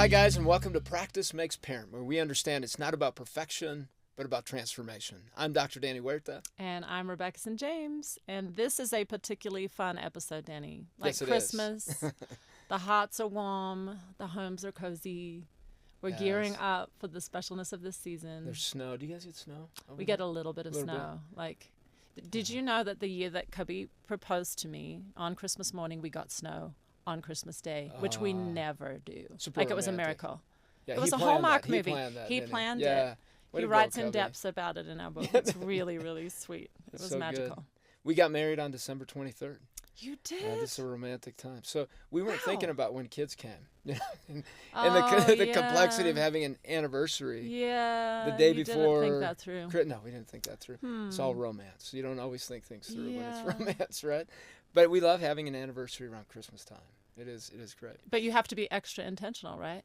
hi, guys, and welcome to Practice Makes Parent, where we understand it's not about perfection, but about transformation. I'm Dr. Danny Huerta. And I'm Rebecca St. James. And this is a particularly fun episode, Danny. Like Yes, it Christmas, is. the hearts are warm, the homes are cozy. We're gearing up for the specialness of this season. There's snow. Do you guys get snow? We get a little bit of snow. Did you know that the year that Cubby proposed to me, on Christmas morning, we got snow on Christmas Day, which we never do. Super It was a romantic. miracle. Yeah, It was he a planned Hallmark that. movie. He planned it. Yeah. Way He to go, writes in Cubby. depths about it in our book. It's really, really sweet. It was so magical. Good. We got married on December 23rd. You did? This is a romantic time. So we weren't thinking about when kids came. and the complexity of having an anniversary. Yeah. The day you before. Didn't think that through. No, we didn't think that through. It's all romance. You don't always think things through when it's Yeah. romance, right? But we love having an anniversary around Christmas time. It is great. But you have to be extra intentional, right?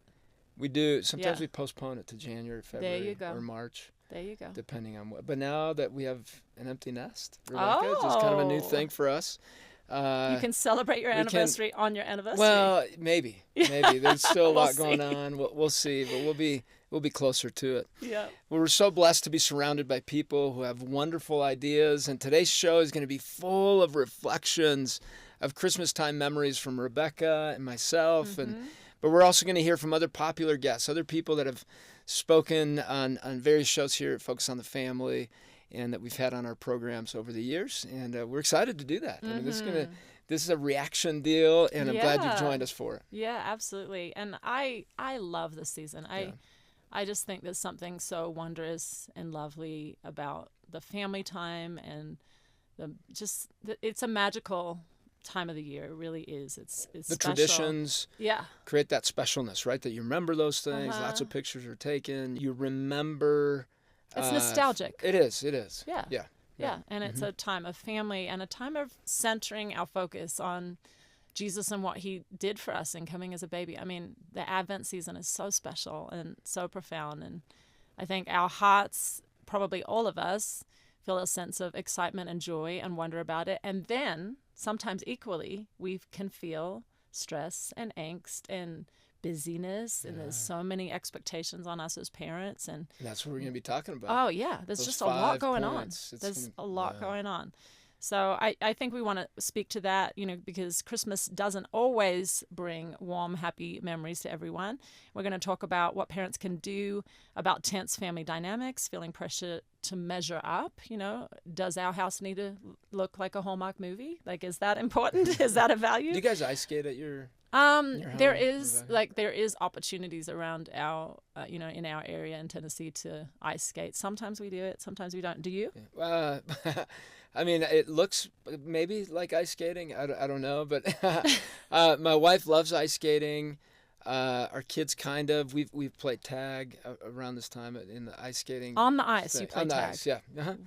We do. Sometimes Yeah. we postpone it to January, February, or March. There you go. Depending on what. But now that we have an empty nest, Rebecca, it's just kind of a new thing for us. You can celebrate your anniversary on your anniversary. Well, maybe. There's still a lot going on. We'll see, but we'll be closer to it. Yeah. Well, we're so blessed to be surrounded by people who have wonderful ideas, and today's show is going to be full of reflections of Christmas time memories from Rebecca and myself, but we're also going to hear from other popular guests, other people that have spoken on various shows here at Focus on the Family, and that we've had on our programs over the years, and we're excited to do that. I mean, this is a reaction deal, and I'm glad you've joined us for it. Yeah, absolutely. And I love this season. I just think there's something so wondrous and lovely about the family time, and it's a magical time of the year. It really is. It's the special. traditions Yeah. create that specialness, right? That you remember those things. Lots of pictures are taken. You remember. It's nostalgic. It is. Yeah. Yeah. And it's a time of family and a time of centering our focus on Jesus and what he did for us in coming as a baby. I mean, the Advent season is so special and so profound. And I think our hearts, probably all of us, feel a sense of excitement and joy and wonder about it. And then sometimes equally, we can feel stress and angst and busyness, and there's so many expectations on us as parents, and that's what we're going to be talking about. Oh yeah, there's just a lot going on. There's a lot going on. So I think we want to speak to that, because Christmas doesn't always bring warm, happy memories to everyone. We're going to talk about what parents can do about tense family dynamics, feeling pressure to measure up. Does our house need to look like a Hallmark movie? Like, is that important? Is that a value? Do you guys ice skate at your there is opportunities around our in our area in Tennessee to ice skate. Sometimes we do it, sometimes we don't. Do you? I mean, it looks maybe like ice skating. I don't know, but my wife loves ice skating. Our kids kind of. We've played tag around this time in the ice skating. On the ice, thing. you play on the tag. ice, yeah.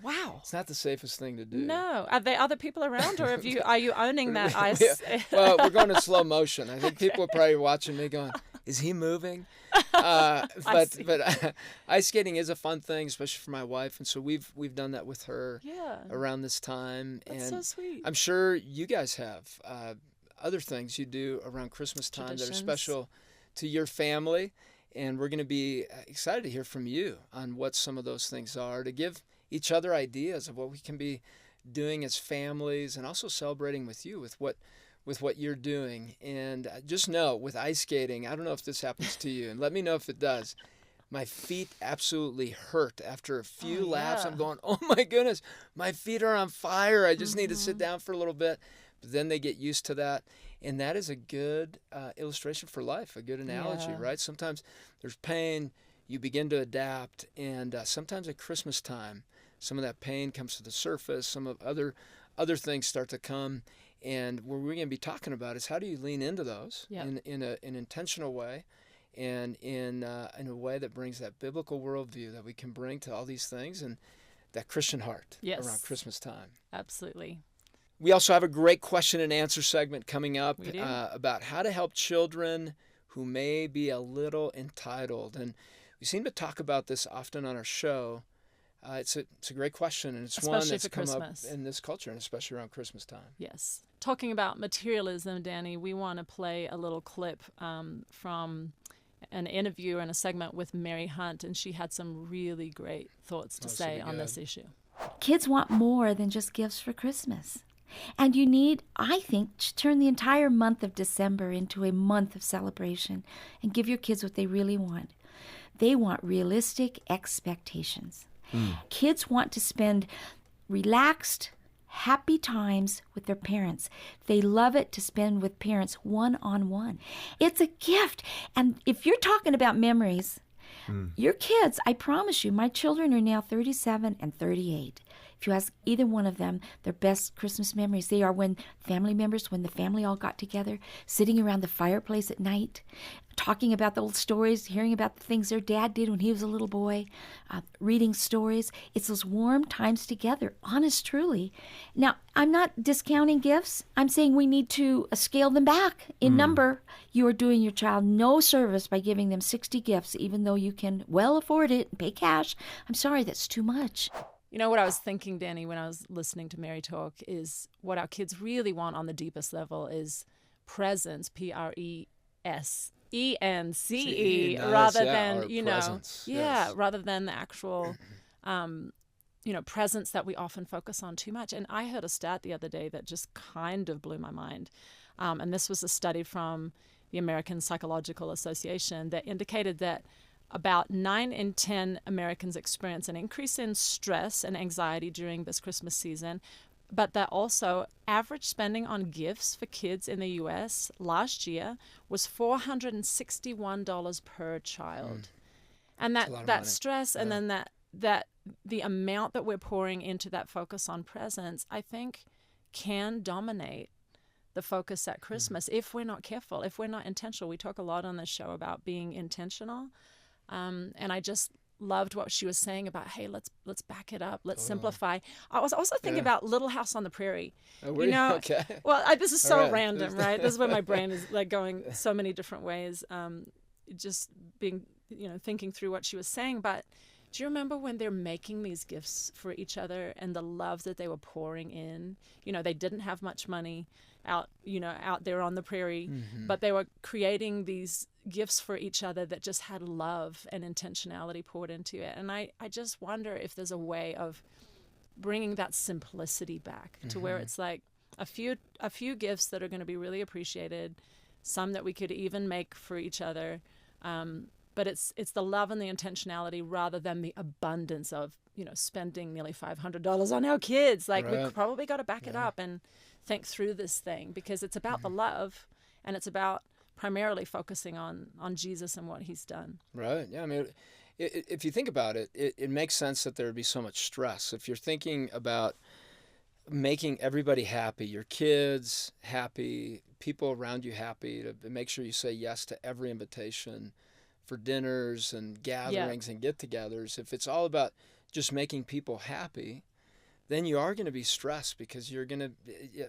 Wow. It's not the safest thing to do. No. Are there other people around, or are you owning that ice? Well, we're going to slow motion. I think people are probably watching me going, "Is he moving?" But ice skating is a fun thing, especially for my wife, and so we've done that with her around this time. That's and so sweet. I'm sure you guys have other things you do around Christmas time that are special to your family, and we're going to be excited to hear from you on what some of those things are, to give each other ideas of what we can be doing as families, and also celebrating with you with what you're doing. And just know, with ice skating, I don't know if this happens to you, and let me know if it does. My feet absolutely hurt after a few laps. I'm going, oh my goodness, my feet are on fire. I just need to sit down for a little bit. But then they get used to that. And that is a good illustration for life, a good analogy, right? Sometimes there's pain, you begin to adapt, and sometimes at Christmas time, some of that pain comes to the surface, some of other things start to come. And what we're going to be talking about is, how do you lean into those in an intentional way, and in a way that brings that biblical worldview that we can bring to all these things, and that Christian heart around Christmas time. Absolutely. We also have a great question and answer segment coming up about how to help children who may be a little entitled. And we seem to talk about this often on our show. It's a great question, and it's especially one that's come Christmas. up in this culture, and especially around Christmas time. Yes. Talking about materialism, Danny, we want to play a little clip from an interview and a segment with Mary Hunt, and she had some really great thoughts to say on this issue. Kids want more than just gifts for Christmas. And you need, I think, to turn the entire month of December into a month of celebration and give your kids what they really want. They want realistic expectations. Kids want to spend relaxed, happy times with their parents. They love it to spend with parents one-on-one. It's a gift. And if you're talking about memories, your kids, I promise you, my children are now 37 and 38. If you ask either one of them, their best Christmas memories, they are when the family all got together, sitting around the fireplace at night, talking about the old stories, hearing about the things their dad did when he was a little boy, reading stories. It's those warm times together, honest, truly. Now, I'm not discounting gifts. I'm saying we need to scale them back in number. You are doing your child no service by giving them 60 gifts, even though you can well afford it and pay cash. I'm sorry, that's too much. You know what I was thinking, Danny, when I was listening to Mary talk, is what our kids really want on the deepest level is presence, PRESENCE, rather than, presence, rather than the actual, presence that we often focus on too much. And I heard a stat the other day that just kind of blew my mind. And this was a study from the American Psychological Association that indicated that about 9 in 10 Americans experience an increase in stress and anxiety during this Christmas season, but that also average spending on gifts for kids in the U.S. last year was $461 per child. And that stress and then that the amount that we're pouring into that focus on presence, I think, can dominate the focus at Christmas if we're not careful, if we're not intentional. We talk a lot on this show about being intentional. And I just loved what she was saying about, hey, let's back it up. Let's simplify. I was also thinking about Little House on the Prairie. Oh, were you? Okay. Well, this is so random, right? This is where my brain is like going so many different ways. Just being, thinking through what she was saying. But do you remember when they're making these gifts for each other and the love that they were pouring in? They didn't have much money out there on the prairie, but they were creating these gifts for each other that just had love and intentionality poured into it. And I just wonder if there's a way of bringing that simplicity back to where it's like a few gifts that are going to be really appreciated, some that we could even make for each other. But it's the love and the intentionality rather than the abundance of, spending nearly $500 on our kids. Like we probably got to back it up and think through this thing, because it's about the love, and it's about primarily focusing on Jesus and what he's done. Right. Yeah. I mean, if you think about it, it makes sense that there would be so much stress. If you're thinking about making everybody happy, your kids happy, people around you happy, to make sure you say yes to every invitation for dinners and gatherings and get-togethers, if it's all about just making people happy, then you are going to be stressed, because you're going to,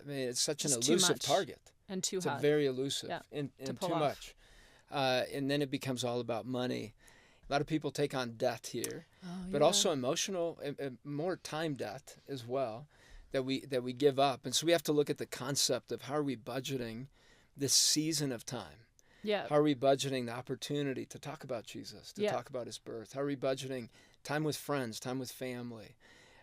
it's such an elusive target. And too it's hot. It's very elusive and too much. And then it becomes all about money. A lot of people take on debt here, but also emotional, more time debt as well, that we give up. And so we have to look at the concept of how are we budgeting this season of time. Yeah. How are we budgeting the opportunity to talk about Jesus, to talk about his birth? How are we budgeting time with friends, time with family?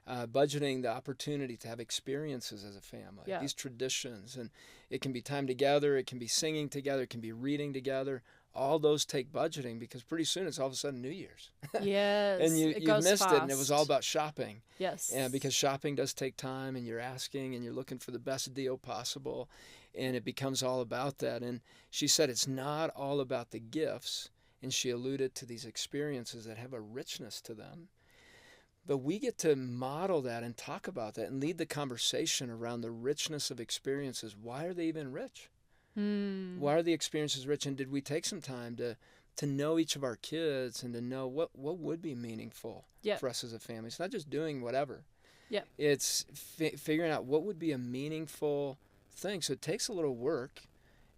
Budgeting the opportunity to have experiences as a family, these traditions. And it can be time together, it can be singing together, it can be reading together. All those take budgeting, because pretty soon it's all of a sudden New Year's. Yes. And you missed fast. it, and it was all about shopping. Yes. And because shopping does take time, and you're asking and you're looking for the best deal possible, and it becomes all about that. And she said it's not all about the gifts, and she alluded to these experiences that have a richness to them. But we get to model that and talk about that and lead the conversation around the richness of experiences. Why are they even rich? Why are the experiences rich? And did we take some time to know each of our kids and to know what would be meaningful for us as a family? It's not just doing whatever. Yeah. It's figuring out what would be a meaningful thing. So it takes a little work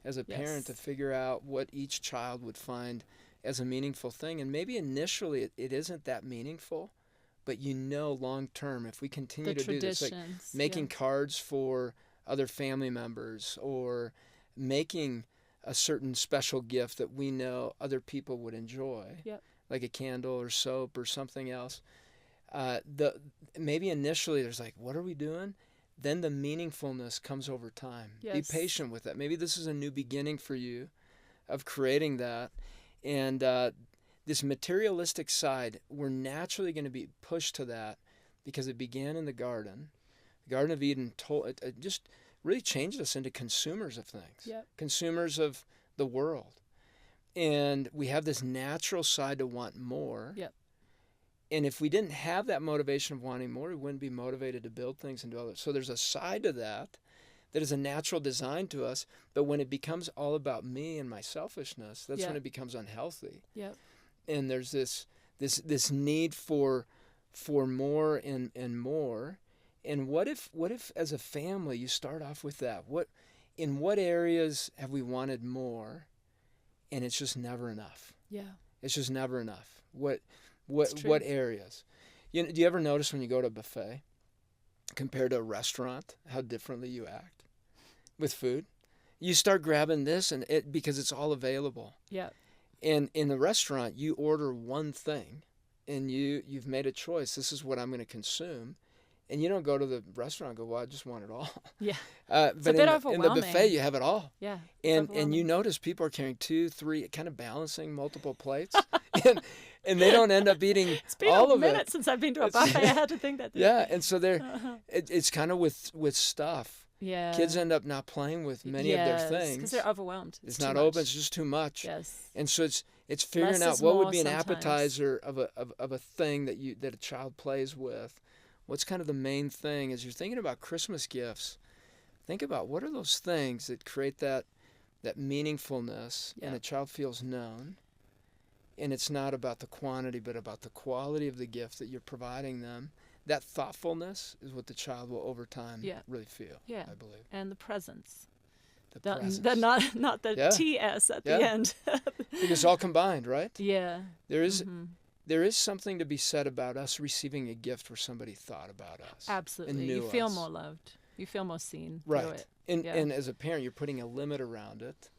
as a parent to figure out what each child would find as a meaningful thing. And maybe initially it isn't that meaningful, but long term, if we continue to do this, like making cards for other family members, or making a certain special gift that we know other people would enjoy, Yep. like a candle or soap or something else, maybe initially there's like, what are we doing? Then the meaningfulness comes over time. Yes. Be patient with that. Maybe this is a new beginning for you of creating that. And this materialistic side, we're naturally going to be pushed to that because it began in the Garden. The Garden of Eden it just really changed us into consumers of things, Yep. consumers of the world. And we have this natural side to want more. Yep. And if we didn't have that motivation of wanting more, we wouldn't be motivated to build things and do others. So there's a side to that is a natural design to us. But when it becomes all about me and my selfishness, that's when it becomes unhealthy. Yep. And there's this need for more and more. And what if as a family you start off with that? In what areas have we wanted more, and it's just never enough? Yeah. It's just never enough. What areas? Do you ever notice when you go to a buffet compared to a restaurant how differently you act with food? You start grabbing this because it's all available. Yeah. And in the restaurant, you order one thing, and you've made a choice. This is what I'm going to consume. And you don't go to the restaurant and go, well, I just want it all. Yeah. It's a bit overwhelming. In the buffet, you have it all. Yeah. And you notice people are carrying 2, 3, kind of balancing multiple plates. and they don't end up eating all of it. It's been a minute since I've been to a buffet. I had to think that. Yeah. And so it's kind of with stuff. Yeah. Kids end up not playing with many of their things. Because they're overwhelmed. It's not open. It's just too much. Yes. And so it's figuring out what would be an appetizer of a thing that a child plays with. What's kind of the main thing as you're thinking about Christmas gifts? Think about what are those things that create that meaningfulness, and a child feels known. And it's not about the quantity, but about the quality of the gift that you're providing them. That thoughtfulness is what the child will over time really feel. Yeah, I believe. And the presence. The presence. Not the TS at the end. Because it's all combined, right? Yeah. There is something to be said about us receiving a gift where somebody thought about us. Absolutely. And knew you feel us. more loved. You feel more seen. Right. Through it. And as a parent, you're putting a limit around it,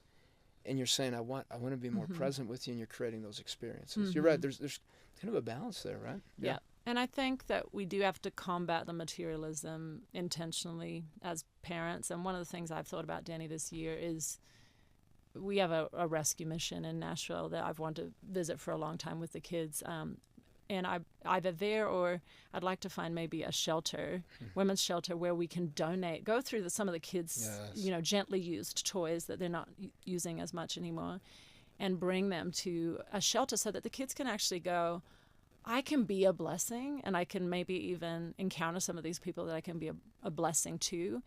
and you're saying, I want to be more present with you, and you're creating those experiences. You're right. There's kind of a balance there, right? Yeah. And I think that we do have to combat the materialism intentionally as parents. And one of the things I've thought about, Danny, this year is we have a rescue mission in Nashville that I've wanted to visit for a long time with the kids. And I either there or I'd like to find maybe a shelter, women's shelter, where we can go through some of the kids, gently used toys that they're not using as much anymore, and bring them to a shelter so that the kids can actually go, I can be a blessing, and I can maybe even encounter some of these people that I can be a blessing to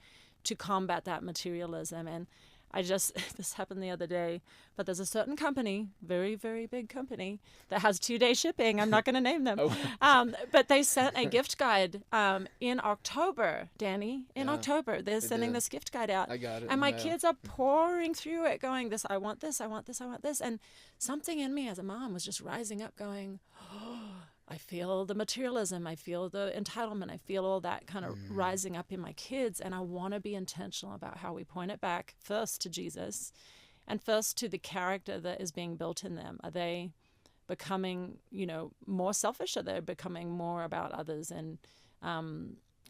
combat that materialism. And this happened the other day, but there's a certain company, very, very big company, that has 2-day shipping. I'm not going to name them. But they sent a gift guide in October, Danny. In October, they're sending this gift guide out. I got it. And my kids are pouring through it going, I want this, I want this, I want this. And something in me as a mom was just rising up going, I feel the materialism, I feel the entitlement, I feel all that kind of rising up in my kids, and I want to be intentional about how we point it back first to Jesus and first to the character that is being built in them. Are they becoming, more selfish? Are they becoming more about others and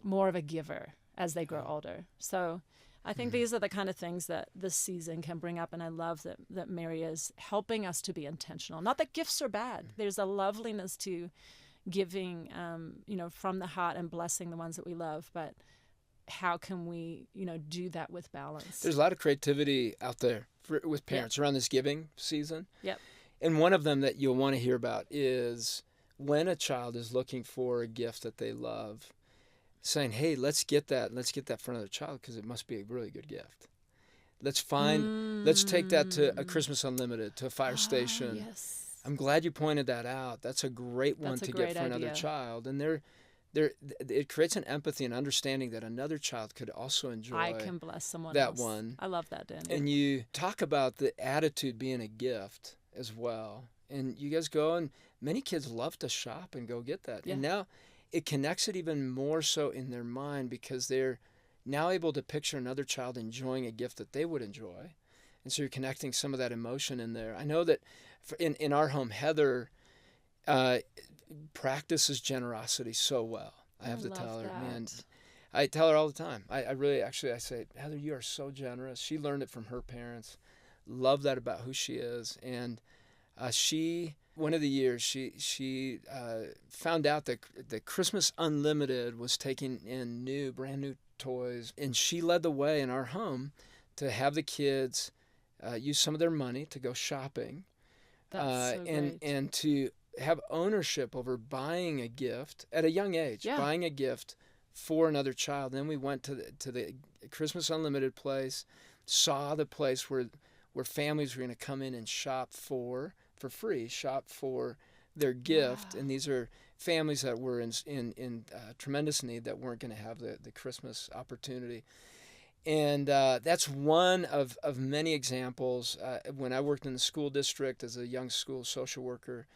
more of a giver as they grow older? So I think these are the kind of things that this season can bring up, and I love that Mary is helping us to be intentional. Not that gifts are bad. There's a loveliness to giving, from the heart and blessing the ones that we love, but how can we, do that with balance? There's a lot of creativity out there with parents around this giving season. Yep. And one of them that you'll want to hear about is when a child is looking for a gift that they love, saying, hey, let's get that for another child because it must be a really good gift. Let's take that to a Christmas Unlimited, to a fire station. Yes. I'm glad you pointed that out. That's a great one to get for another child. And it creates an empathy and understanding that another child could also enjoy. I can bless someone that else. one. I love that, Danny. And you talk about the attitude being a gift as well. And you guys go, and many kids love to shop and go get that. Yeah. And now it connects it even more so in their mind because they're now able to picture another child enjoying a gift that they would enjoy. And so you're connecting some of that emotion in there. I know that in our home, Heather practices generosity so well. I have to tell her, man, I tell her all the time. I really, actually, I say, Heather, you are so generous. She learned it from her parents. Love that about who she is. And one of the years, she found out that Christmas Unlimited was taking in brand new toys. And she led the way in our home to have the kids use some of their money to go shopping. That's so great. And to have ownership over buying a gift at a young age, buying a gift for another child. Then we went to the Christmas Unlimited place, saw the place where families were going to come in and shop for free, shop for their gift. Wow. And these are families that were in tremendous need that weren't going to have the Christmas opportunity. And that's one of many examples. When I worked in the school district as a young school social worker,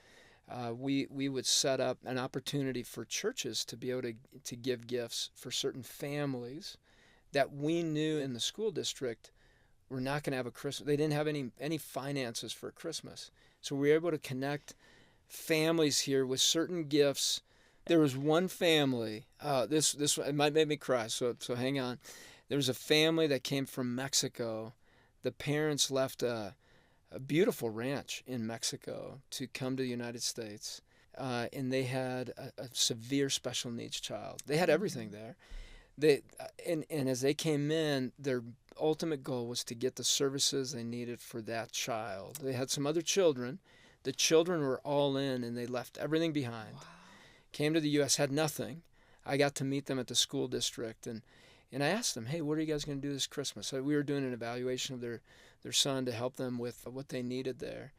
we would set up an opportunity for churches to be able to give gifts for certain families that we knew in the school district were not going to have a Christmas. They didn't have any finances for Christmas. So we were able to connect families here with certain gifts. There was one family, this it might make me cry, so hang on. There was a family that came from Mexico. The parents left a beautiful ranch in Mexico to come to the United States, and they had a severe special needs child. They had everything there. And as they came in, their ultimate goal was to get the services they needed for that child. They had some other children. The children were all in, and they left everything behind. Wow. Came to the U.S., had nothing. I got to meet them at the school district, and I asked them, hey, what are you guys going to do this Christmas? So we were doing an evaluation of their son to help them with what they needed there.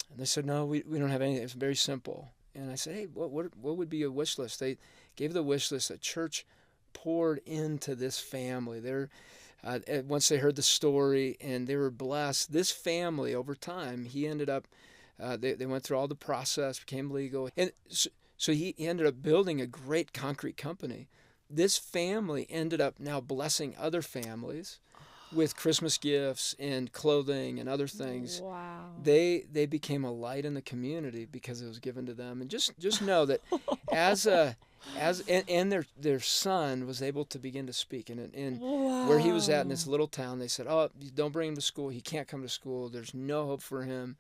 And they said, no, we don't have anything. It's very simple. And I said, hey, what would be a wish list? They gave the wish list. The church poured into this family. Once they heard the story, and they were blessed. This family, over time, he ended up, they went through all the process, became legal. And so he ended up building a great concrete company. This family ended up now blessing other families with Christmas gifts and clothing and other things. Wow. They became a light in the community because it was given to them. And just know that their son was able to begin to speak. And wow. Where he was at in this little town, they said, oh, don't bring him to school. He can't come to school. There's no hope for him.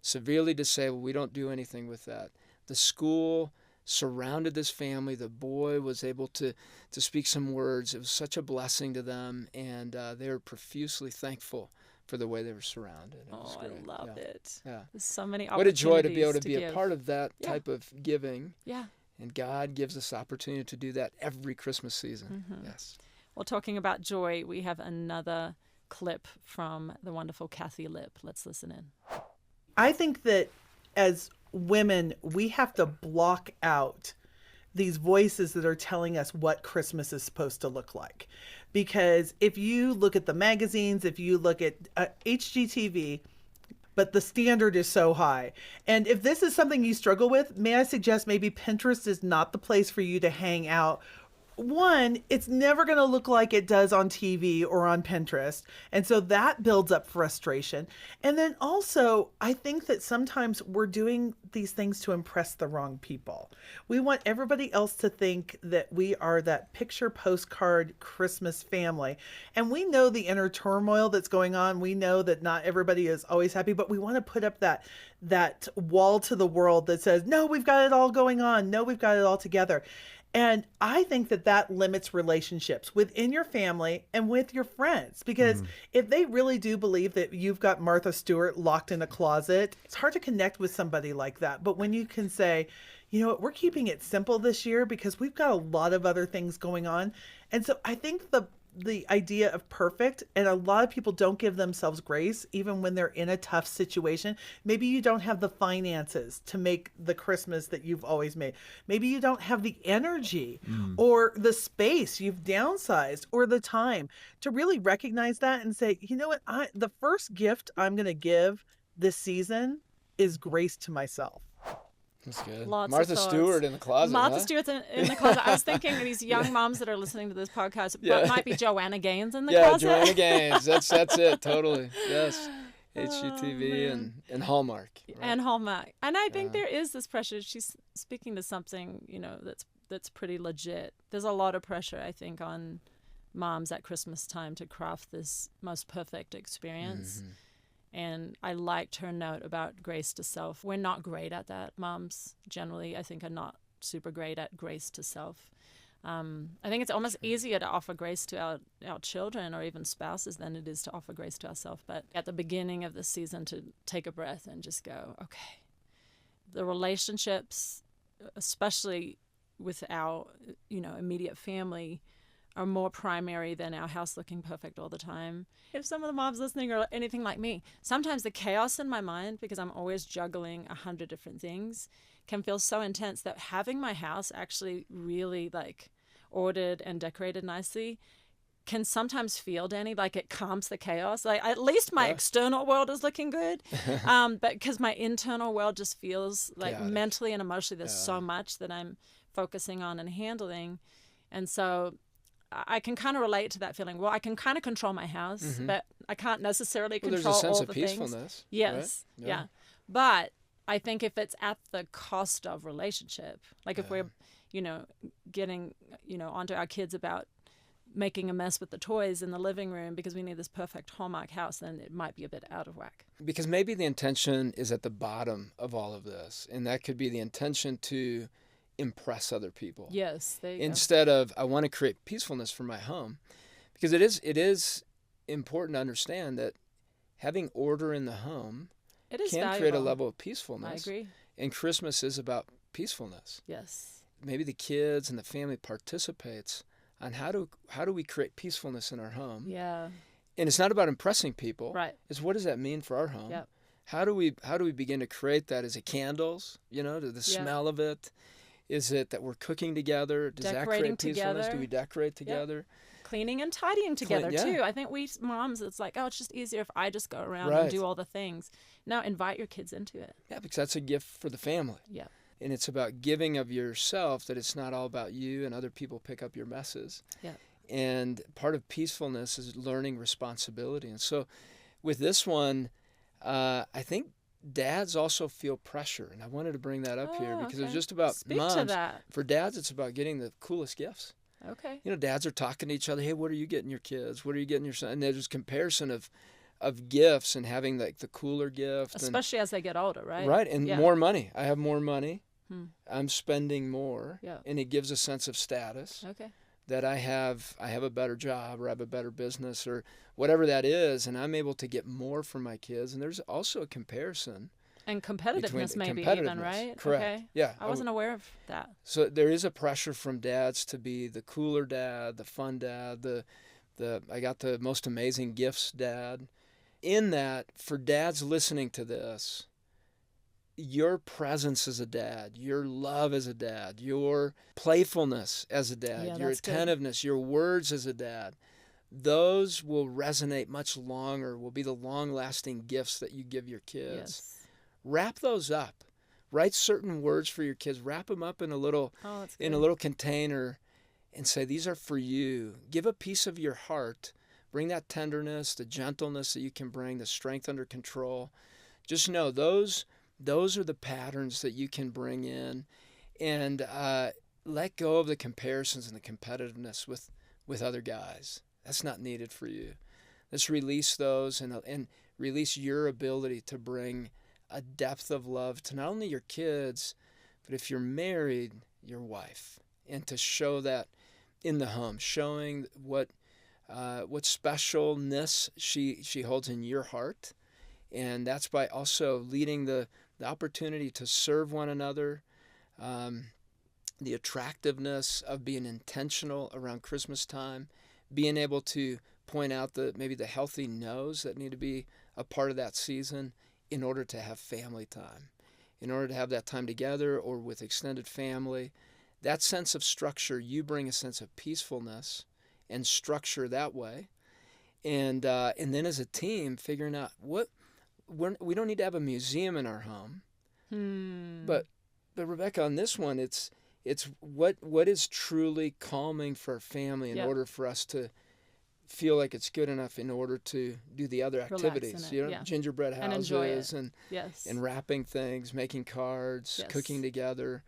Severely disabled. We don't do anything with that. The school surrounded this family. The boy was able to speak some words. It was such a blessing to them, and they were profusely thankful for the way they were surrounded. It was great. I love it. Yeah. There's so many What a opportunities joy to be able to be give. a part of that type of giving. Yeah. And God gives us opportunity to do that every Christmas season. Mm-hmm. Yes. Well, talking about joy, we have another clip from the wonderful Kathy Lipp. Let's listen in. I think that as women, we have to block out these voices that are telling us what Christmas is supposed to look like. Because if you look at the magazines, if you look at HGTV, but the standard is so high. And if this is something you struggle with, may I suggest maybe Pinterest is not the place for you to hang out. One, it's never going to look like it does on TV or on Pinterest. And so that builds up frustration. And then also, I think that sometimes we're doing these things to impress the wrong people. We want everybody else to think that we are that picture postcard Christmas family. And we know the inner turmoil that's going on. We know that not everybody is always happy, but we want to put up that wall to the world that says, no, we've got it all going on. No, we've got it all together. And I think that limits relationships within your family and with your friends, because if they really do believe that you've got Martha Stewart locked in a closet, it's hard to connect with somebody like that. But when you can say, you know what, we're keeping it simple this year because we've got a lot of other things going on. And so I think the idea of perfect, and a lot of people don't give themselves grace even when they're in a tough situation. Maybe you don't have the finances to make the Christmas that you've always made. Maybe you don't have the energy or the space, you've downsized, or the time to really recognize that and say, you know what, the first gift I'm going to give this season is grace to myself. That's good. Lots Martha of thoughts. Stewart in the closet. Martha huh? Stewart's in the closet. I was thinking of these young moms that are listening to this podcast, Yeah. but might be Joanna Gaines in the Yeah, closet. Joanna Gaines. That's it. Totally. Yes. HGTV and Hallmark. Right? And Hallmark. And I think there is this pressure. She's speaking to something, that's pretty legit. There's a lot of pressure, I think, on moms at Christmas time to craft this most perfect experience. Mm-hmm. And I liked her note about grace to self. We're not great at that. Moms generally, I think, are not super great at grace to self. I think it's almost easier to offer grace to our children or even spouses than it is to offer grace to ourselves. But at the beginning of the season, to take a breath and just go, okay, the relationships, especially with our, immediate family, are more primary than our house looking perfect all the time. If some of the moms listening are anything like me, sometimes the chaos in my mind, because I'm always juggling 100 different things, can feel so intense that having my house actually really ordered and decorated nicely can sometimes feel, Danny, like it calms the chaos. Like at least my external world is looking good, but because my internal world just feels like chaotic. Mentally and emotionally there's so much that I'm focusing on and handling. And so I can kind of relate to that feeling. Well, I can kind of control my house, but I can't necessarily control all the things. There's a sense of peacefulness. Yes, right? Yeah. But I think if it's at the cost of relationship, like if we're, getting, onto our kids about making a mess with the toys in the living room because we need this perfect Hallmark house, then it might be a bit out of whack. Because maybe the intention is at the bottom of all of this, and that could be the intention to impress other people. Yes, there you Instead go. of I want to create peacefulness for my home, because it is important to understand that having order in the home can valuable. create a level of peacefulness. I agree. And Christmas is about peacefulness. Yes. Maybe the kids and the family participates on how do we create peacefulness in our home. Yeah. And it's not about impressing people. Right. It's what does that mean for our home? Yep. How do we begin to create that? Is it candles? To the smell of it? Is it that we're cooking together? Does that create peacefulness? Together. Do we decorate together? Yep. Cleaning and tidying together yeah. too. I think we moms, it's like, it's just easier if I just go around Right. and do all the things. No, invite your kids into it. Yeah, because that's a gift for the family. Yeah. And it's about giving of yourself, that it's not all about you and other people pick up your messes. Yeah. And part of peacefulness is learning responsibility. And so with this one, I think dads also feel pressure. And I wanted to bring that up here because it's just about Speak moms. to that. For dads, it's about getting the coolest gifts. Okay. Dads are talking to each other. Hey, what are you getting your kids? What are you getting your son? And there's this comparison of gifts and having the cooler gift. Especially as they get older, right? Right. And more money. I have more money. I'm spending more. Yeah. And it gives a sense of status. Okay. That I have a better job or I have a better business or whatever that is, and I'm able to get more for my kids. And there's also a comparison. And competitiveness maybe even, right? Correct. Okay. Yeah. I wasn't aware of that. So there is a pressure from dads to be the cooler dad, the fun dad, the I got the most amazing gifts dad. In that, for dads listening to this, your presence as a dad, your love as a dad, your playfulness as a dad, your attentiveness, your words as a dad, those will resonate much longer, will be the long-lasting gifts that you give your kids. Yes. Wrap those up. Write certain words for your kids. Wrap them up in a little container and say, these are for you. Give a piece of your heart. Bring that tenderness, the gentleness that you can bring, the strength under control. Just know those are the patterns that you can bring in, and let go of the comparisons and the competitiveness with other guys. That's not needed for you. Let's release those and release your ability to bring a depth of love to not only your kids, but if you're married, your wife, and to show that in the home, showing what specialness she holds in your heart. And that's by also leading the opportunity to serve one another, the attractiveness of being intentional around Christmas time, being able to point out maybe the healthy no's that need to be a part of that season in order to have family time, in order to have that time together or with extended family. That sense of structure, you bring a sense of peacefulness and structure that way. And then as a team, figuring out we don't need to have a museum in our home, but Rebecca, on this one, it's what is truly calming for a family in order for us to feel like it's good enough in order to do the other activities. Gingerbread houses and wrapping things, making cards, cooking together.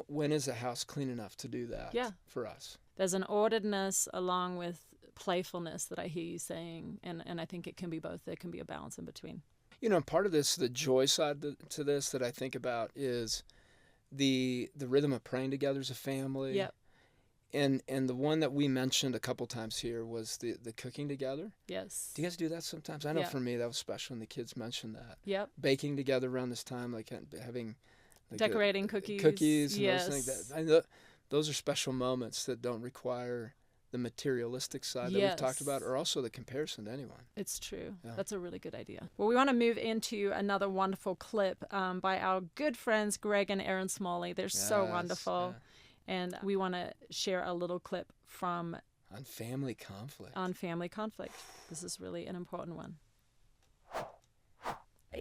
When is a house clean enough to do that for us? There's an orderedness along with playfulness that I hear you saying, and I think it can be both. There can be a balance in between. Part of this, the joy side to this that I think about is the rhythm of praying together as a family. Yep. And the one that we mentioned a couple times here was the cooking together. Yes. Do you guys do that sometimes? I know for me that was special when the kids mentioned that. Yep. Baking together around this time, like having decorating cookies. And those things. I know those are special moments that don't require the materialistic side that we've talked about, or also the comparison to anyone. It's true. Yeah. That's a really good idea. Well, we want to move into another wonderful clip by our good friends Greg and Erin Smalley. They're so wonderful. Yeah. And we want to share a little clip from On family conflict. This is really an important one.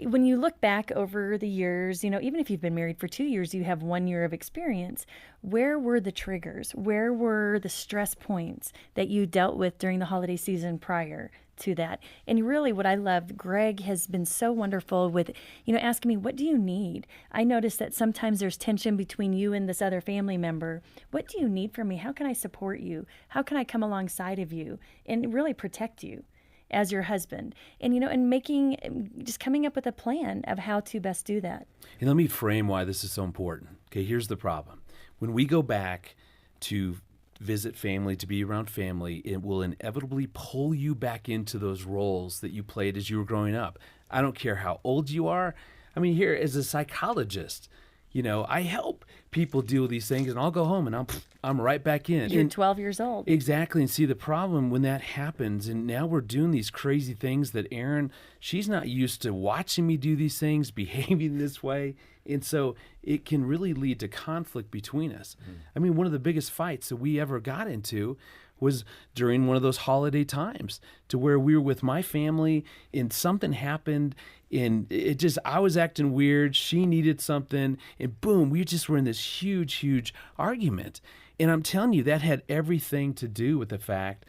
When you look back over the years, even if you've been married for 2 years, you have 1 year of experience. Where were the triggers? Where were the stress points that you dealt with during the holiday season prior to that? And really what I love, Greg has been so wonderful with, asking me, what do you need? I noticed that sometimes there's tension between you and this other family member. What do you need from me? How can I support you? How can I come alongside of you and really protect you as your husband? And just coming up with a plan of how to best do that. And let me frame why this is so important. Okay, here's the problem. When we go back to visit family, to be around family, it will inevitably pull you back into those roles that you played as you were growing up. I don't care how old you are. I mean, here as a psychologist, I help people deal with these things, and I'll go home and I'm right back in. You're 12 years old. Exactly. And see, the problem when that happens, and now we're doing these crazy things that Erin, she's not used to watching me do these things, behaving this way. And so it can really lead to conflict between us. I mean, one of the biggest fights that we ever got into was during one of those holiday times, to where we were with my family and something happened and I was acting weird. She needed something, and boom, we just were in this huge, huge argument. And I'm telling you, that had everything to do with the fact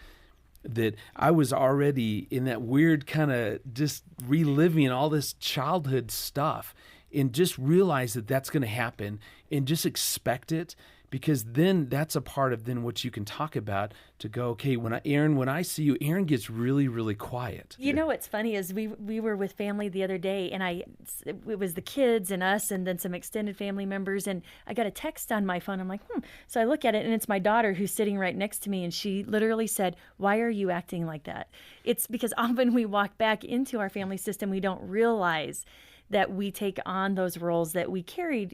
that I was already in that weird kind of just reliving all this childhood stuff, and just realize that that's going to happen and just expect it. Because then that's a part of then what you can talk about to go, okay, when I see you, Erin gets really, really quiet. What's funny is we were with family the other day, and it was the kids and us and then some extended family members, and I got a text on my phone. I'm like, So I look at it, and it's my daughter who's sitting right next to me, and she literally said, "Why are you acting like that?" It's because often we walk back into our family system, we don't realize that we take on those roles that we carried,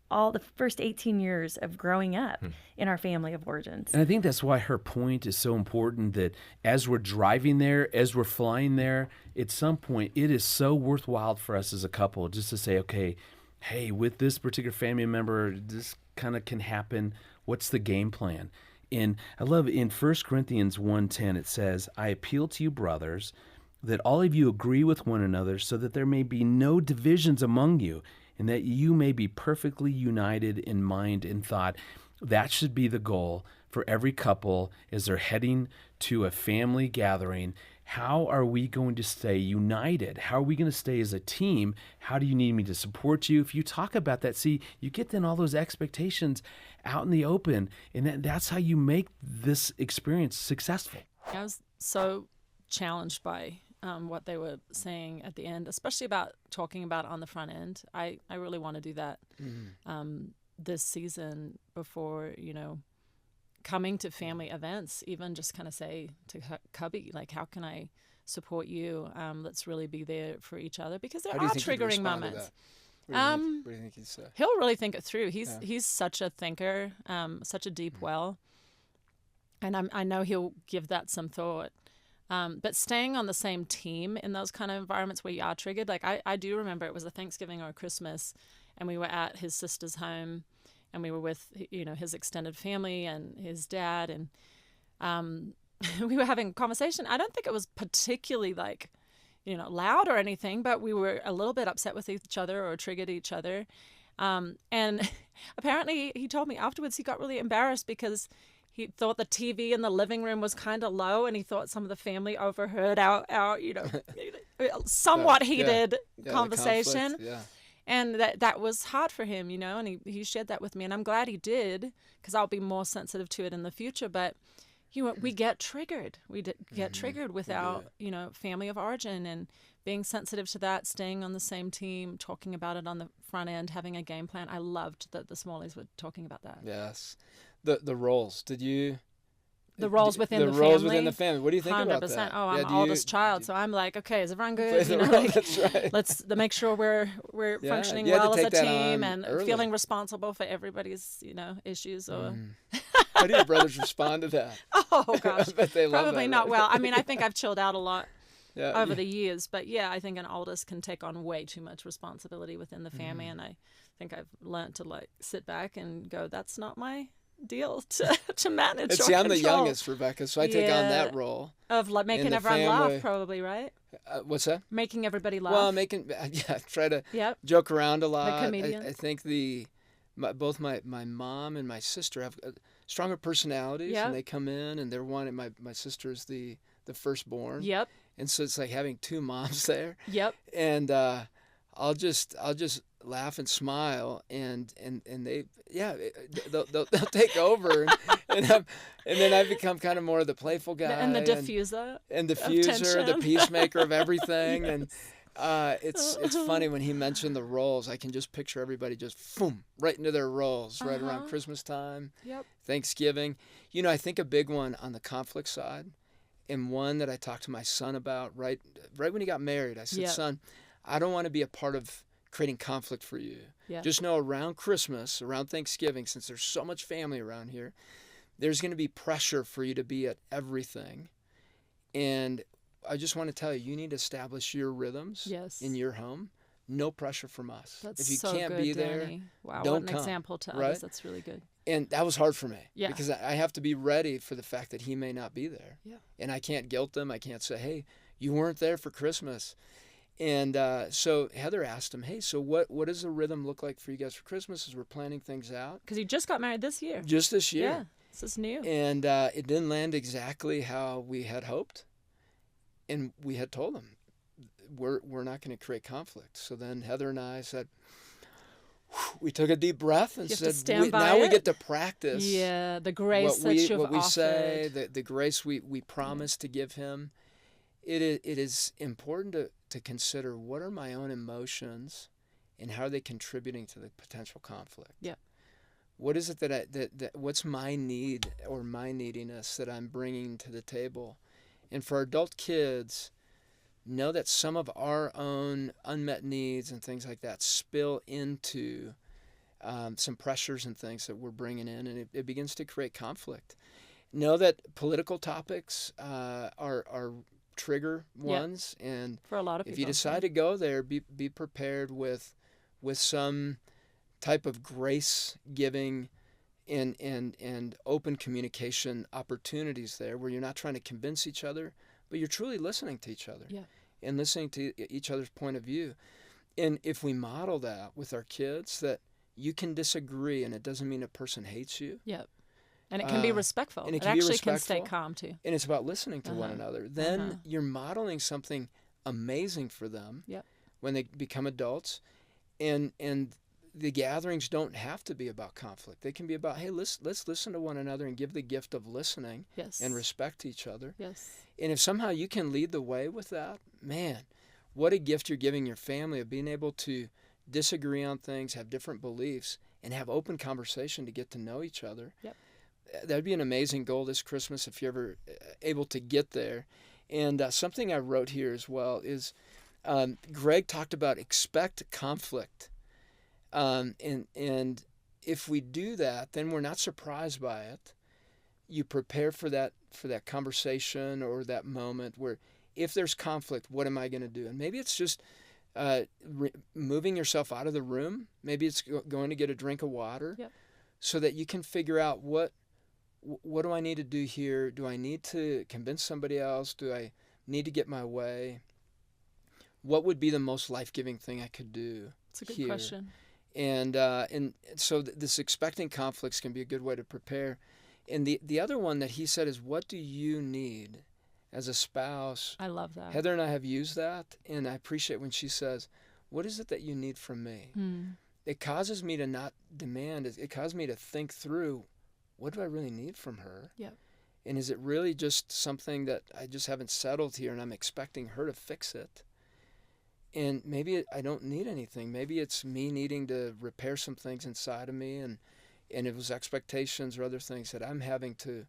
all the first 18 years of growing up in our family of origins. And I think that's why her point is so important, that as we're driving there, as we're flying there, at some point, it is so worthwhile for us as a couple just to say, okay, hey, with this particular family member, this kind of can happen. What's the game plan? And I love in 1 Corinthians 1:10, it says, "I appeal to you, brothers, that all of you agree with one another so that there may be no divisions among you, and that you may be perfectly united in mind and thought." That should be the goal for every couple as they're heading to a family gathering. How are we going to stay united? How are we going to stay as a team? How do you need me to support you? If you talk about that, see, you get then all those expectations out in the open, and that's how you make this experience successful. I was so challenged by what they were saying at the end, especially about talking about on the front end. I really want to do that this season before, coming to family events, even just kind of say to Cubby, like, how can I support you? Let's really be there for each other, because there are triggering moments. What do you think he'd say? He'll really think it through. He's such a thinker, such a deep well, and I know he'll give that some thought. But staying on the same team in those kind of environments where you are triggered, like I do remember it was a Thanksgiving or a Christmas, and we were at his sister's home, and we were with his extended family and his dad, and we were having a conversation. I don't think it was particularly loud or anything, but we were a little bit upset with each other or triggered each other. And apparently he told me afterwards he got really embarrassed because he thought the TV in the living room was kind of low, and he thought some of the family overheard our somewhat heated conversation. And that was hard for him, and he shared that with me. And I'm glad he did, because I'll be more sensitive to it in the future. But we get triggered. We get triggered with our, family of origin, and being sensitive to that, staying on the same team, talking about it on the front end, having a game plan. I loved that the Smalleys were talking about that. Yes. The roles. Did you? The roles within the family. The roles within the family. What do you think 100%. About that? Oh, I'm the oldest child, so I'm like, okay, is everyone good? That's right. Let's make sure we're functioning well as a team and feeling responsible for everybody's issues. Or how do your brothers respond to that? Oh gosh, I bet they love probably that, not right? well. I mean, I think I've chilled out a lot over the years, but I think an oldest can take on way too much responsibility within the family, and I think I've learned to sit back and go, that's not my deal to manage. See, I'm the youngest, Rebecca, so I take on that role of making everyone laugh, probably, right? What's that? Making everybody laugh. Well, try to joke around a lot. The comedian. I think both my mom and my sister have stronger personalities, and they come in and they're one. And my sister's the firstborn. Yep. And so it's like having two moms there. Yep. And I'll just laugh and smile, and they they'll take over, and then I become kind of more of the playful guy and the diffuser the peacemaker of everything. And it's funny when he mentioned the roles. I can just picture everybody just right into their roles right around Christmas time. Yep. Thanksgiving. I think a big one on the conflict side, and one that I talked to my son about right when he got married. I said, son, I don't want to be a part of creating conflict for you. Yeah. Just know around Christmas, around Thanksgiving, since there's so much family around here, there's going to be pressure for you to be at everything. And I just want to tell you, you need to establish your rhythms in your home. No pressure from us. That's if you so can't good, be there, Danny. Wow, don't what an come, example to right? others. That's really good. And that was hard for me because I have to be ready for the fact that he may not be there. Yeah. And I can't guilt them. I can't say, hey, you weren't there for Christmas. And so Heather asked him, hey, so what does the rhythm look like for you guys for Christmas as we're planning things out? Because you just got married this year. Just this year. Yeah, this is new. And it didn't land exactly how we had hoped. And we had told him, we're not going to create conflict. So then Heather and I said, we took a deep breath and said, now we get to practice. Yeah, the grace that you've what we offered. say, the grace we promise to give him. It is important to consider, what are my own emotions and how are they contributing to the potential conflict? Yeah. What is it that what's my need or my neediness that I'm bringing to the table? And for adult kids, know that some of our own unmet needs and things like that spill into some pressures and things that we're bringing in, and it begins to create conflict. Know that political topics are trigger ones, and for a lot of people, if you decide to go there, be prepared with some type of grace giving and open communication opportunities there, where you're not trying to convince each other, but you're truly listening to each other and listening to each other's point of view. And if we model that with our kids, that you can disagree and it doesn't mean a person hates you. Yep. And it can be respectful. And it actually can stay calm too. And it's about listening to one another. Then you're modeling something amazing for them when they become adults. And the gatherings don't have to be about conflict. They can be about, hey, let's listen to one another and give the gift of listening and respect each other. Yes. And if somehow you can lead the way with that, man, what a gift you're giving your family of being able to disagree on things, have different beliefs, and have open conversation to get to know each other. Yep. That'd be an amazing goal this Christmas if you're ever able to get there. And something I wrote here as well is Greg talked about expect conflict. And if we do that, then we're not surprised by it. You prepare for that conversation or that moment where, if there's conflict, what am I going to do? And maybe it's just moving yourself out of the room. Maybe it's going to get a drink of water, so that you can figure out what do I need to do here? Do I need to convince somebody else? Do I need to get my way? What would be the most life-giving thing I could do? It's a good here? question. And so this expecting conflicts can be a good way to prepare. And the other one that he said is, what do you need as a spouse? I love that. Heather and I have used that, and I appreciate when she says, what is it that you need from me? It causes me to not demand. It causes me to think through, what do I really need from her? Yep. And is it really just something that I just haven't settled here and I'm expecting her to fix it? And maybe I don't need anything. Maybe it's me needing to repair some things inside of me, and it was expectations or other things that I'm having to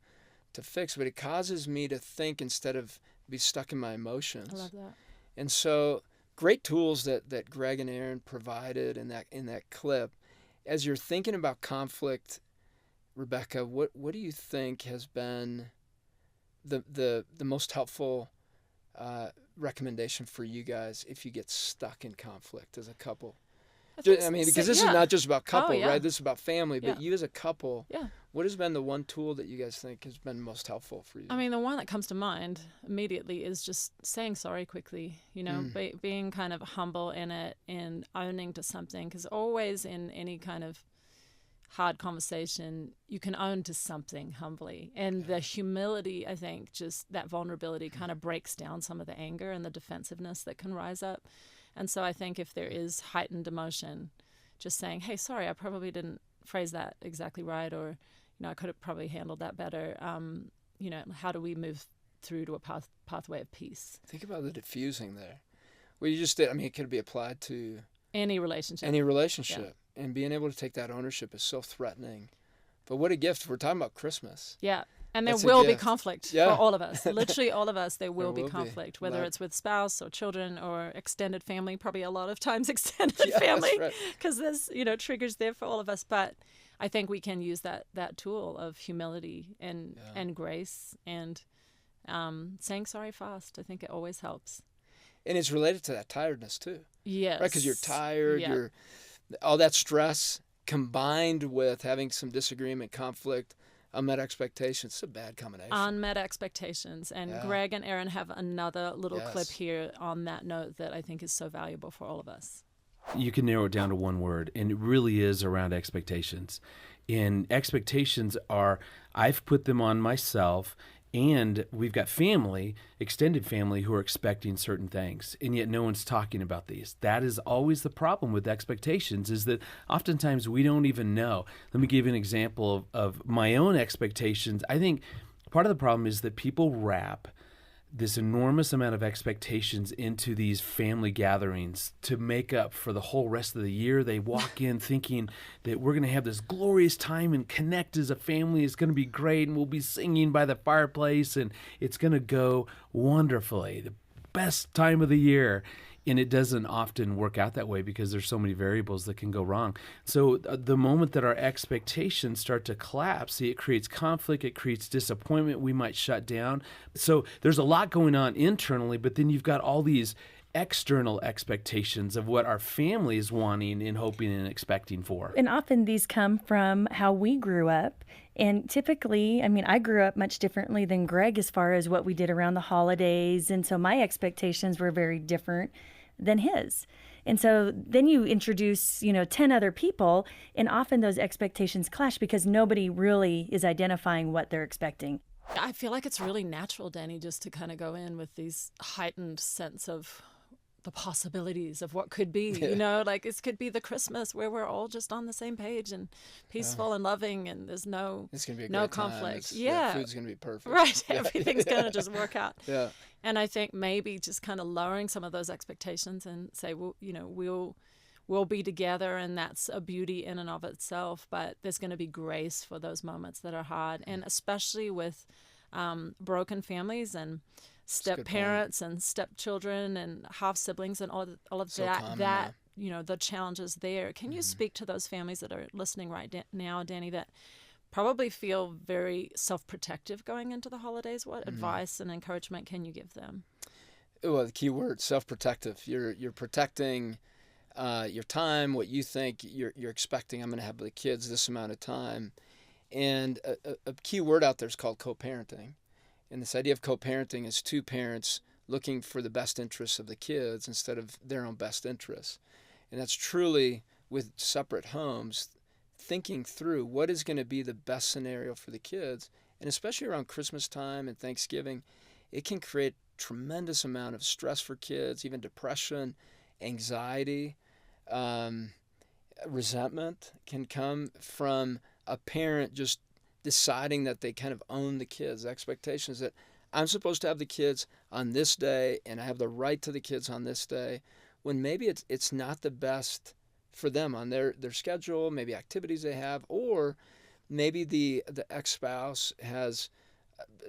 fix. But it causes me to think instead of be stuck in my emotions. I love that. And so great tools that Greg and Erin provided in that clip. As you're thinking about conflict, Rebecca, what do you think has been the most helpful recommendation for you guys if you get stuck in conflict as a couple? I mean, because this is not just about couple, right? This is about family, but you as a couple, what has been the one tool that you guys think has been most helpful for you? I mean, the one that comes to mind immediately is just saying sorry quickly, being kind of humble in it and owning to something, because always in any kind of hard conversation, you can own to something humbly. And the humility, I think, just that vulnerability kind of breaks down some of the anger and the defensiveness that can rise up. And so I think if there is heightened emotion, just saying, hey, sorry, I probably didn't phrase that exactly right, or, I could have probably handled that better. How do we move through to a pathway of peace? Think about the diffusing there. Well, you just did. I mean, it could be applied to any relationship. Yeah. And being able to take that ownership is so threatening. But what a gift. We're talking about Christmas. Yeah. And there will be conflict for all of us. Literally all of us, there will be conflict, whether it's with spouse or children or extended family, probably a lot of times extended family, because there's, triggers there for all of us. But I think we can use that tool of humility and grace and saying sorry fast. I think it always helps. And it's related to that tiredness too. Yes. Right, because you're tired, you're all that stress combined with having some disagreement, conflict, unmet expectations. It's a bad combination. Unmet expectations. And Greg and Erin have another little clip here on that note that I think is so valuable for all of us. You can narrow it down to one word, and it really is around expectations. And expectations are, I've put them on myself, and we've got family, extended family, who are expecting certain things, and yet no one's talking about these. That is always the problem with expectations, is that oftentimes we don't even know. Let me give you an example of my own expectations. I think part of the problem is that people wrap this enormous amount of expectations into these family gatherings to make up for the whole rest of the year. They walk in thinking that we're going to have this glorious time and connect as a family. It's going to be great, and we'll be singing by the fireplace, and it's going to go wonderfully. The best time of the year. And it doesn't often work out that way because there's so many variables that can go wrong. So the moment that our expectations start to collapse, it creates conflict, it creates disappointment, we might shut down. So there's a lot going on internally, but then you've got all these external expectations of what our family is wanting and hoping and expecting for. And often these come from how we grew up. And typically, I grew up much differently than Greg as far as what we did around the holidays. And so my expectations were very different than his. And so then you introduce, 10 other people, and often those expectations clash because nobody really is identifying what they're expecting. I feel like it's really natural, Danny, just to kind of go in with these heightened sense of the possibilities of what could be, like it could be the Christmas where we're all just on the same page and peaceful and loving, and there's it's gonna be a no great conflict. Time. Food's gonna be perfect. Right. Everything's gonna just work out. Yeah. And I think maybe just kind of lowering some of those expectations and say, well, we'll be together, and that's a beauty in and of itself, but there's going to be grace for those moments that are hard, and especially with broken families and step parents and stepchildren and half siblings and all of so that common, the challenges there. Can you speak to those families that are listening right now, Danny, that probably feel very self-protective going into the holidays? What advice and encouragement can you give them? Well, the key word, self-protective. You're protecting your time, what you think you're expecting. I'm going to have the kids this amount of time. And a key word out there is called co-parenting. And this idea of co-parenting is two parents looking for the best interests of the kids instead of their own best interests. And that's truly with separate homes, thinking through what is going to be the best scenario for the kids. And especially around Christmas time and Thanksgiving, it can create tremendous amount of stress for kids, even depression, anxiety, resentment can come from a parent just deciding that they kind of own the kids. The expectations that I'm supposed to have the kids on this day and I have the right to the kids on this day, when maybe it's not the best for them on their schedule, maybe activities they have, or maybe the ex-spouse has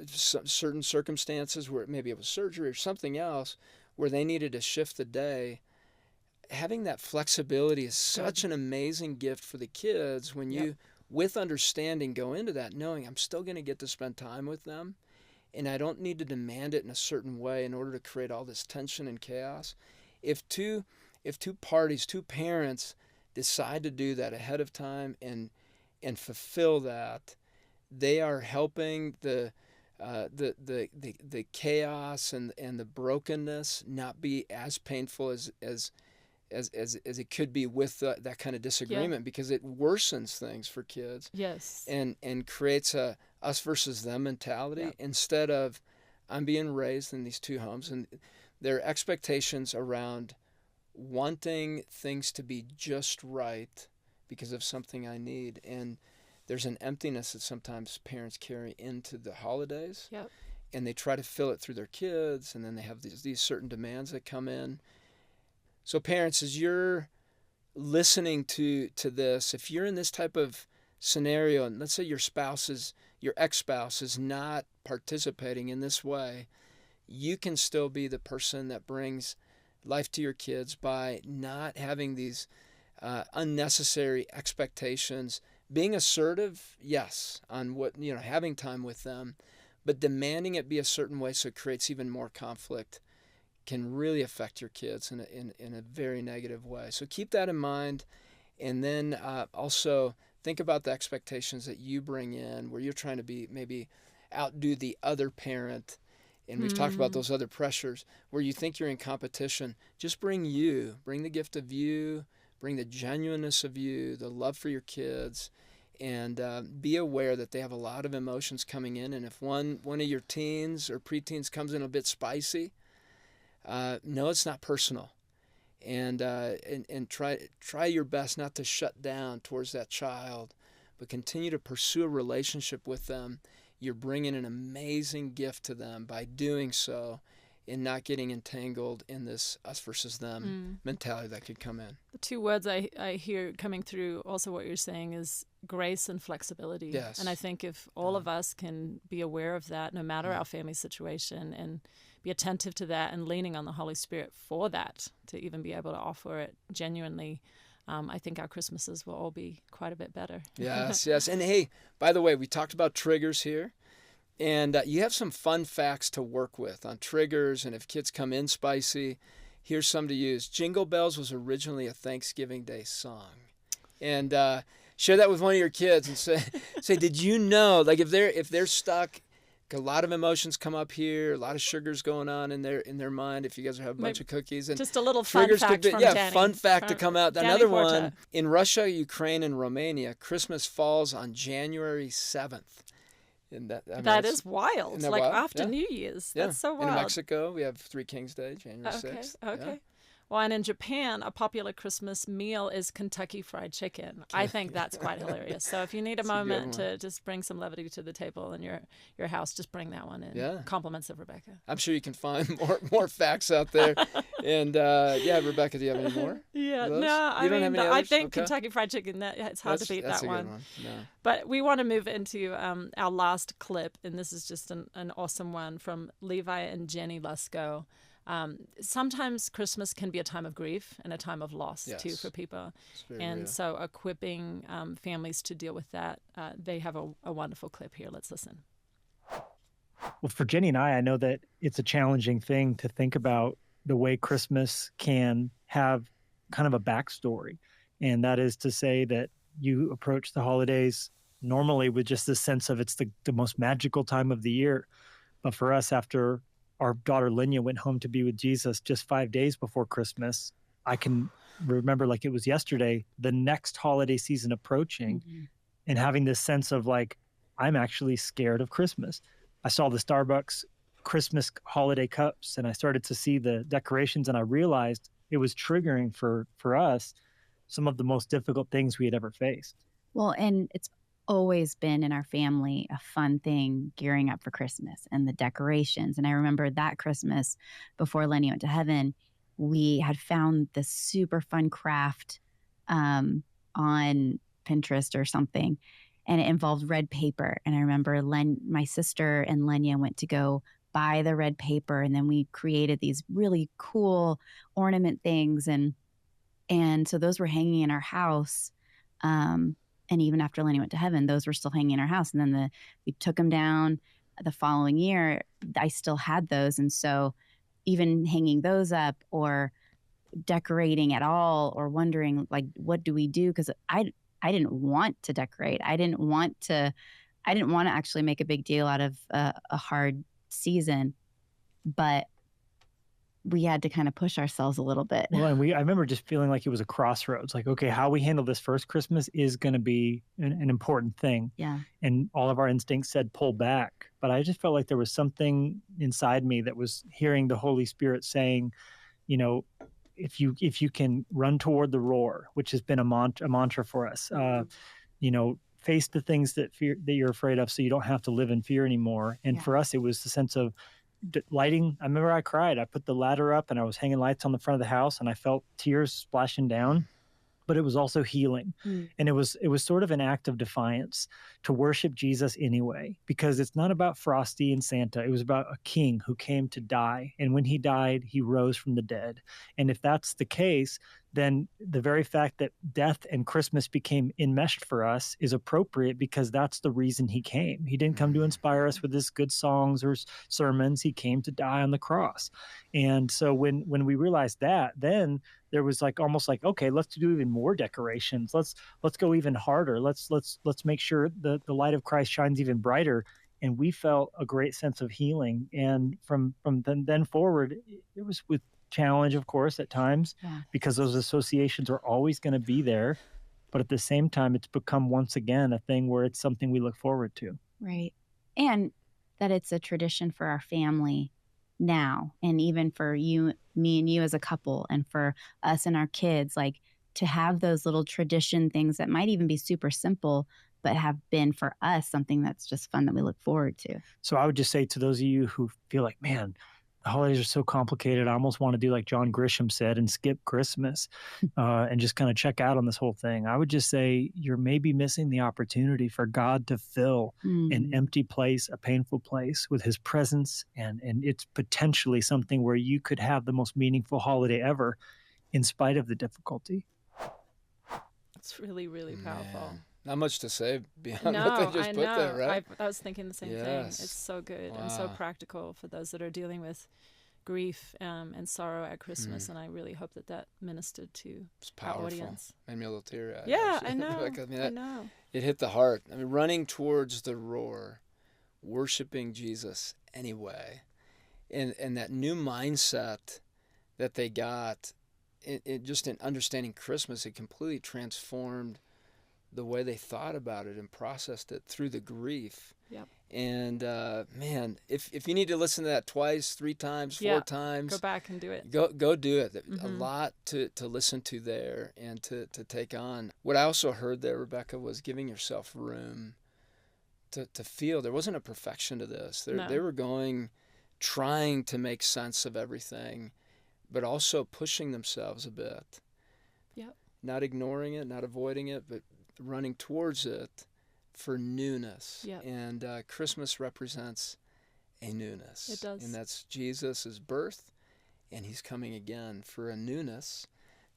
certain circumstances where maybe it was surgery or something else where they needed to shift the day. Having that flexibility is such an amazing gift for the kids when you, with understanding, go into that knowing I'm still going to get to spend time with them and I don't need to demand it in a certain way in order to create all this tension and chaos. If two parties, two parents decide to do that ahead of time and fulfill that, they are helping the chaos and the brokenness not be as painful as it could be with that kind of disagreement, because it worsens things for kids. Yes. And creates a us versus them mentality instead of I'm being raised in these two homes and their expectations around wanting things to be just right because of something I need. And there's an emptiness that sometimes parents carry into the holidays. Yep. And they try to fill it through their kids, and then they have these certain demands that come in. So parents, as you're listening to this, if you're in this type of scenario, and let's say your ex-spouse is not participating in this way, you can still be the person that brings life to your kids by not having these unnecessary expectations, being assertive, yes, on what, having time with them, but demanding it be a certain way so it creates even more conflict can really affect your kids in a very negative way. So keep that in mind, and then also think about the expectations that you bring in where you're trying to be maybe outdo the other parent. And we've talked about those other pressures where you think you're in competition. Just bring the gift of you, bring the genuineness of you, the love for your kids, and be aware that they have a lot of emotions coming in. And if one of your teens or preteens comes in a bit spicy, no, it's not personal. And try your best not to shut down towards that child, but continue to pursue a relationship with them. You're bringing an amazing gift to them by doing so and not getting entangled in this us versus them mentality that could come in. The two words I hear coming through also what you're saying is grace and flexibility. Yes. And I think if all of us can be aware of that, no matter our family situation, and be attentive to that and leaning on the Holy Spirit for that, to even be able to offer it genuinely, I think our Christmases will all be quite a bit better. Yes. And hey, by the way, we talked about triggers here, and you have some fun facts to work with on triggers, and if kids come in spicy, here's some to use. Jingle Bells was originally a Thanksgiving Day song. And share that with one of your kids and say, did you know, like if they're stuck, a lot of emotions come up here, a lot of sugars going on in their mind if you guys have a bunch of cookies. And just a little fun fact from Danny. Fun fact to come out. Danny Another Forte. one, in Russia, Ukraine, and Romania, Christmas falls on January 7th. And that is wild. Isn't that like wild? after New Year's. That's so wild. In Mexico, we have Three Kings Day, January 6th. Okay. Yeah. Well, and in Japan, a popular Christmas meal is Kentucky Fried Chicken. I think that's quite hilarious. So if you need a moment to just bring some levity to the table in your house, just bring that one in. Yeah. Compliments of Rebecca. I'm sure you can find more facts out there. And Rebecca, do you have any more? Yeah, I think Kentucky Fried Chicken, it's hard to beat that one. Good one. No. But we want to move into our last clip, and this is just an awesome one from Levi and Jenny Lusko. Sometimes Christmas can be a time of grief and a time of loss too for people, and real. So equipping families to deal with that, they have a wonderful clip here. Let's listen. Well, for Jenny and I know that it's a challenging thing to think about the way Christmas can have kind of a backstory, and that is to say that you approach the holidays normally with just this sense of it's the most magical time of the year, but for us, after our daughter Linya went home to be with Jesus just 5 days before Christmas, I can remember like it was yesterday, the next holiday season approaching and having this sense of like, I'm actually scared of Christmas. I saw the Starbucks Christmas holiday cups and I started to see the decorations and I realized it was triggering for us some of the most difficult things we had ever faced. Well, and it's always been in our family a fun thing gearing up for Christmas and the decorations. And I remember that Christmas before Lenny went to heaven, we had found this super fun craft on Pinterest or something, and it involved red paper. And I remember my sister and Lenya went to go buy the red paper, and then we created these really cool ornament things, and so those were hanging in our house. And even after Lenny went to heaven, those were still hanging in our house. And then we took them down the following year. I still had those, and so even hanging those up or decorating at all, or wondering like, what do we do? Because I didn't want to decorate. I didn't want to actually make a big deal out of a hard season, but we had to kind of push ourselves a little bit. Well, and I remember just feeling like it was a crossroads. Like, okay, how we handle this first Christmas is going to be an important thing. Yeah. And all of our instincts said pull back. But I just felt like there was something inside me that was hearing the Holy Spirit saying, you know, if you can run toward the roar, which has been a mantra for us, you know, face the things that you're afraid of, so you don't have to live in fear anymore. And for us, it was the sense of lighting. I remember I cried. I put the ladder up and I was hanging lights on the front of the house and I felt tears splashing down, but it was also healing. And it was sort of an act of defiance to worship Jesus anyway, because it's not about Frosty and Santa. It was about a king who came to die. And when he died, he rose from the dead. And if that's the case, then the very fact that death and Christmas became enmeshed for us is appropriate, because that's the reason he came. He didn't come to inspire us with his good songs or sermons. He came to die on the cross. And so when we realized that, then there was like almost like, okay, let's do even more decorations. Let's go even harder. Let's make sure the light of Christ shines even brighter. And we felt a great sense of healing. And from then forward, it was with challenge, of course, at times, because those associations are always going to be there. But at the same time, it's become once again a thing where it's something we look forward to. Right. And that it's a tradition for our family now, and even for me and you as a couple, and for us and our kids, like to have those little tradition things that might even be super simple, but have been for us something that's just fun that we look forward to. So I would just say to those of you who feel like, man, the holidays are so complicated, I almost want to do like John Grisham said and skip Christmas and just kind of check out on this whole thing. I would just say you're maybe missing the opportunity for God to fill an empty place, a painful place, with his presence. And it's potentially something where you could have the most meaningful holiday ever in spite of the difficulty. It's really, really powerful. Man. Not much to say beyond what they just put there, right? I was thinking the same thing. It's so good and so practical for those that are dealing with grief and sorrow at Christmas. And I really hope that ministered to our audience. Made me a little teary-eyed. Yeah, I know. I know. It hit the heart. I mean, running towards the roar, worshiping Jesus anyway, and that new mindset that they got, it just in understanding Christmas, it completely transformed the way they thought about it and processed it through the grief. Yep. And man, if you need to listen to that twice, 3 times, 4 times, go back and do it. Go do it. A lot to listen to there and to take on. What I also heard there, Rebecca, was giving yourself room to feel. There wasn't a perfection to this. They were trying to make sense of everything, but also pushing themselves a bit. Yep. Not ignoring it, not avoiding it, but running towards it for newness. Yep. And Christmas represents a newness. It does. And that's Jesus' birth, and he's coming again for a newness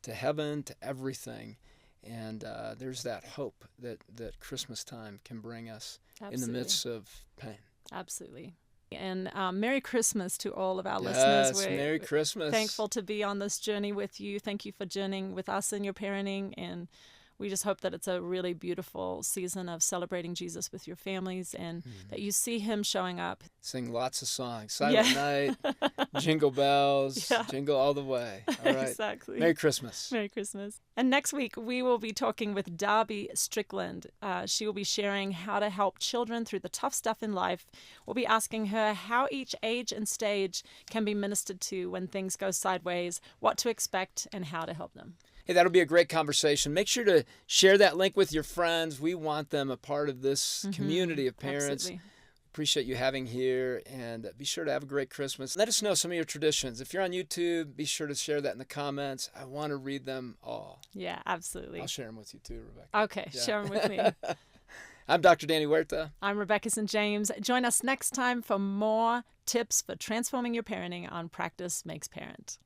to heaven, to everything. And there's that hope that Christmas time can bring us in the midst of pain. Absolutely. And Merry Christmas to all of our listeners. Yes, Merry Christmas. Thankful to be on this journey with you. Thank you for journeying with us in your parenting, and we just hope that it's a really beautiful season of celebrating Jesus with your families, and that you see him showing up. Sing lots of songs. Silent Night, Jingle Bells, Jingle all the way. All right. Exactly. Merry Christmas. Merry Christmas. And next week, we will be talking with Darby Strickland. She will be sharing how to help children through the tough stuff in life. We'll be asking her how each age and stage can be ministered to when things go sideways, what to expect, and how to help them. Hey, that'll be a great conversation. Make sure to share that link with your friends. We want them a part of this community of parents. Absolutely. Appreciate you having here, and be sure to have a great Christmas. Let us know some of your traditions. If you're on YouTube, be sure to share that in the comments. I want to read them all. Yeah, absolutely. I'll share them with you too, Rebecca. Okay, share them with me. I'm Dr. Danny Huerta. I'm Rebecca St. James. Join us next time for more tips for transforming your parenting on Practice Makes Parent.